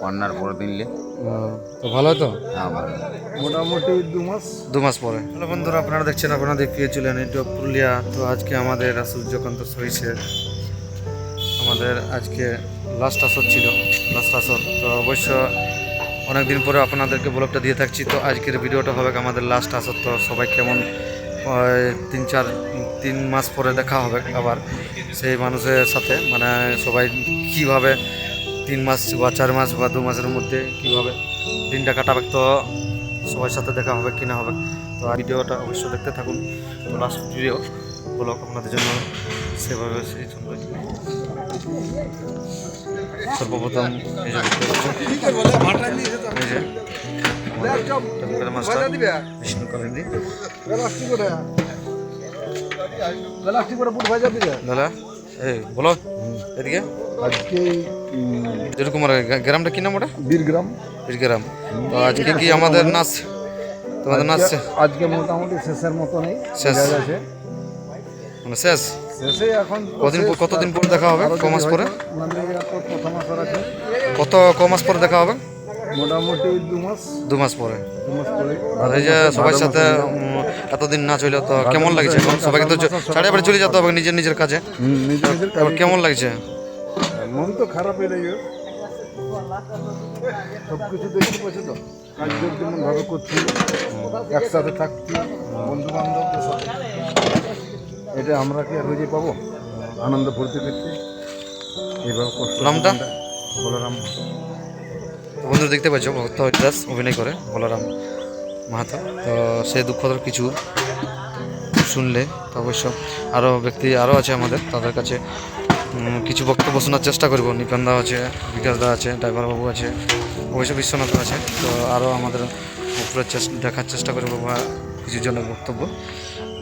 পান্নার পরের দিনলে। তো ভালো তো হ্যাঁ ভালো। মোটামুটি 2 মাস পরে। হ্যালো বন্ধুরা, আপনারা দেখছেন আপনাদের প্রিয় চ্যানেল এটা পুরুলিয়া। তো আজকে আমাদের সূর্যকান্ত সহিসের আমাদের আজকে লাস্ট আসর ছিল, লাস্ট আসর। তো অবশ্য অনেক দিন পরে আপনাদেরকে ব্লগটা দিয়ে থাকছি। তো আজকের ভিডিওটা হবে আমাদের লাস্ট আসর। তো সবাই কেমন 3 মাস পরে দেখা হবে আবার সেই মানুষের সাথে, মানে সবাই কিভাবে 3 মাস বা 4 মাস বা 2 মাসের মধ্যে কিভাবে দিনটা কাটাবে, তো সবার সাথে দেখা হবে কি না হবে। তো ভিডিওটা অবশ্যই দেখতে থাকুন। তো লাস্ট ভিডিও ব্লগ আপনাদের জন্য সেভাবে সেই জন্য সর্বপ্রথম এই যে দেখতে পাচ্ছেন, এই যে আমাদের মাস্টার বিষ্ণু কালিন্দী দাদা। এই বলো এদিকে আজকে যেরকম গ্রামটা কি নাম ওটা? বীরগ্রাম। বীরগ্রাম। তো আজকে কি আমাদের নাচ, তোমাদের নাচ আজকে মোটামুটি শেষের মতো নেই, শেষ গেছে মানে শেষ। শেষে এখন কতদিন পরে দেখা হবে? ক মাস পরে? প্রথম আসর আছে, ক মাস পরে দেখা হবে? মোটামুটি 2 মাস। 2 মাস পরে। 2 মাস পরে আর এই যে সবার সাথে এতদিন না চলে, তো কেমন লাগছে এখন? সবাইকে তো ছাড়িয়ে বাড়ি চলে যেতে হবে নিজের নিজের কাজে। এবার কেমন লাগছে? মন তো খারাপ হয়ে যাবে, সব কিছু দেখতে পাচ্ছি তো, কাজ যেমন ভাবে করছি, একসাথে থাকছি বন্ধু বান্ধবদের সাথে, এটা আমরা কি আর রোজই পাবো? আনন্দ ফুর্তি করছি এইভাবে কষ্ট। নামটা বলরাম। তো বন্ধুরা দেখতে পাচ্ছ, ভক্ত হরিদাস অভিনয় করে বলরাম মাহাতো। তো সেই দুঃখদের কিছু শুনলে তো অবশ্য আরও ব্যক্তি আরও আছে আমাদের, তাদের কাছে কিছু বক্তব্য শোনার চেষ্টা করবো। নিপেনদা আছে, বিকাশদা আছে, ড্রাইভার বাবু আছে, অবশ্য বিশ্বনাথ আছে। তো আরও আমাদের উপরে দেখার চেষ্টা করবো বা কিছু জনের বক্তব্য।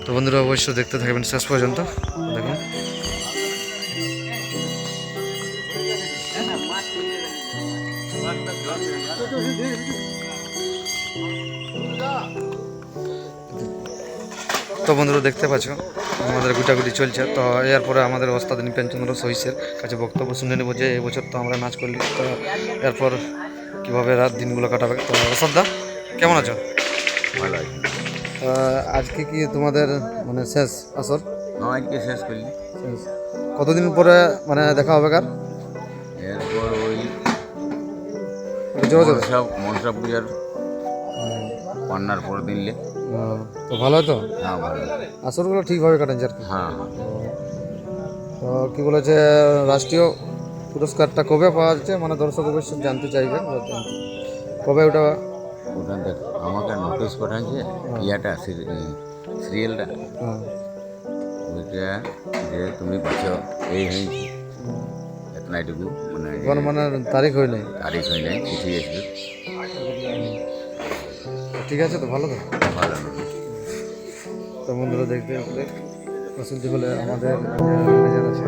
তো বন্ধুরা অবশ্য দেখতে থাকবেন শেষ পর্যন্ত। দেখুন তো বন্ধুরা দেখতে পাচ্ছ আমাদের গুটাগুটি চলছে। তো এরপরে আমাদের ওস্তাদ নিপেনচন্দ্র সহিসের কাছে বক্তব্য শুনে নেব যে এবছর তো আমরা নাচ করলি, তো এরপর কীভাবে রাত দিনগুলো কাটাবে। তো ওস্তাদদা কেমন আছো? ভালো আছে। আজকে কি তোমাদের মানে শেষ আসর? আজকে শেষ করলি। শেষ। কতদিন পরে মানে দেখা হবে কার? এরপর ওই জোরে জোরে। মনসা পূজার পান্নার পরের দিনলে। তো ভালো তো হ্যাঁ ভালো। আসরগুলো ঠিকভাবে কাটাচ্ছে আর কি। হ্যাঁ তো কী বলেছে, রাষ্ট্রীয় পুরস্কারটা কবে পাওয়া যাচ্ছে? মানে দর্শক অবশ্যই জানতে চাইবে, কবে ওটা? ওখান থেকে আমাকে নোটিশ পাঠাচ্ছে, ইয়াটা সিরিয়ালটা, ওইটা যে তুমি বাঁচো এই হয়েছি এতনাইটুকু, মানে মানে তারিখ হয় নাই, তারিখ হয় নাই, চিঠি এসবে। ঠিক আছে, তো ভালো তো। ভালো। তো বন্ধুরা দেখতে দেখতে প্রসিদ্ধি হলে আমাদের ম্যানেজার আছে